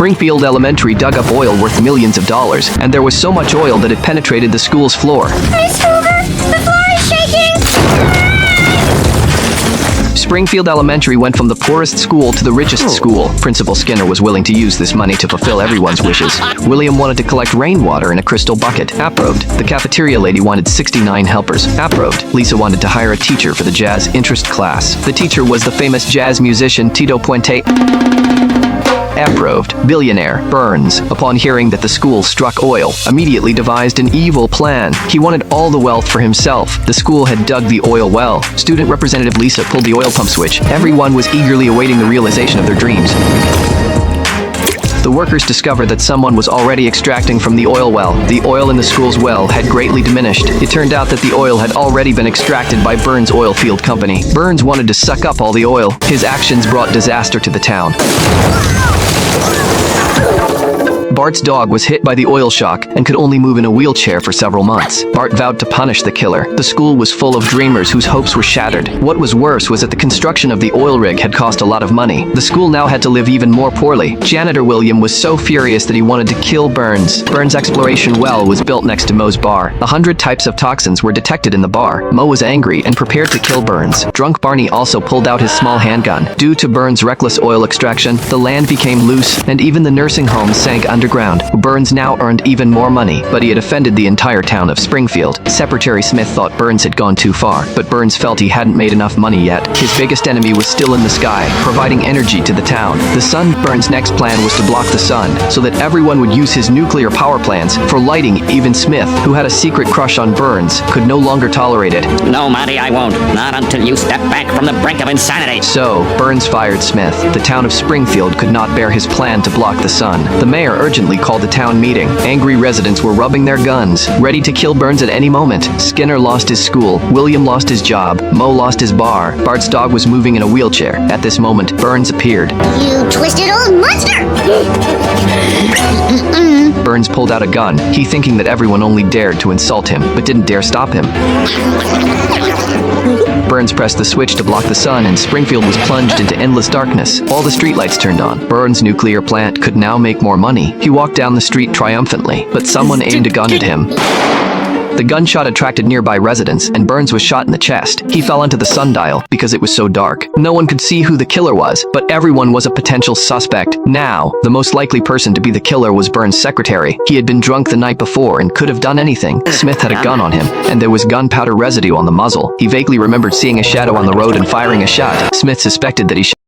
Springfield Elementary dug up oil worth millions of dollars, and there was so much oil that it penetrated the school's floor. Miss Hoover, the floor is shaking! Springfield Elementary went from the poorest school to the richest school. Principal Skinner was willing to use this money to fulfill everyone's wishes. William wanted to collect rainwater in a crystal bucket. Approved. The cafeteria lady wanted 69 helpers. Approved. Lisa wanted to hire a teacher for the jazz interest class. The teacher was the famous jazz musician Tito Puente. Approved. Billionaire Burns, upon hearing that the school struck oil, immediately devised an evil plan. He wanted all the wealth for himself. The school had dug the oil well. Student Representative Lisa pulled the oil pump switch. Everyone was eagerly awaiting the realization of their dreams. The workers discovered that someone was already extracting from the oil well. The oil in the school's well had greatly diminished. It turned out that the oil had already been extracted by Burns Oil Field Company. Burns wanted to suck up all the oil. His actions brought disaster to the town. Bart's dog was hit by the oil shock and could only move in a wheelchair for several months. Bart vowed to punish the killer. The school was full of dreamers whose hopes were shattered. What was worse was that the construction of the oil rig had cost a lot of money. The school now had to live even more poorly. Janitor William was so furious that he wanted to kill Burns. Burns' exploration well was built next to Moe's bar. 100 types of toxins were detected in the bar. Moe was angry and prepared to kill Burns. Drunk Barney also pulled out his small handgun. Due to Burns' reckless oil extraction, the land became loose and even the nursing home sank underground. Burns now earned even more money, but he had offended the entire town of Springfield. Secretary Smith thought Burns had gone too far, but Burns felt he hadn't made enough money yet. His biggest enemy was still in the sky, providing energy to the town. The sun. Burns' next plan was to block the sun, so that everyone would use his nuclear power plants for lighting. Even Smith, who had a secret crush on Burns, could no longer tolerate it. No, Marty, I won't. Not until you step back from the brink of insanity. So, Burns fired Smith. The town of Springfield could not bear his plan to block the sun. The mayor urgently called the town meeting. Angry residents were rubbing their guns, ready to kill Burns at any moment. Skinner lost his school. William lost his job. Moe lost his bar. Bart's dog was moving in a wheelchair. At this moment, Burns appeared. You twisted old monster! Burns pulled out a gun, he thinking that everyone only dared to insult him, but didn't dare stop him. Burns pressed the switch to block the sun, and Springfield was plunged into endless darkness. All the streetlights turned on. Burns' nuclear plant could now make more money. He walked down the street triumphantly, but someone aimed a gun at him. The gunshot attracted nearby residents, and Burns was shot in the chest. He fell onto the sundial because it was so dark. No one could see who the killer was, but everyone was a potential suspect. Now, the most likely person to be the killer was Burns' secretary. He had been drunk the night before and could have done anything. Smith had a gun on him, and there was gunpowder residue on the muzzle. He vaguely remembered seeing a shadow on the road and firing a shot. Smith suspected that he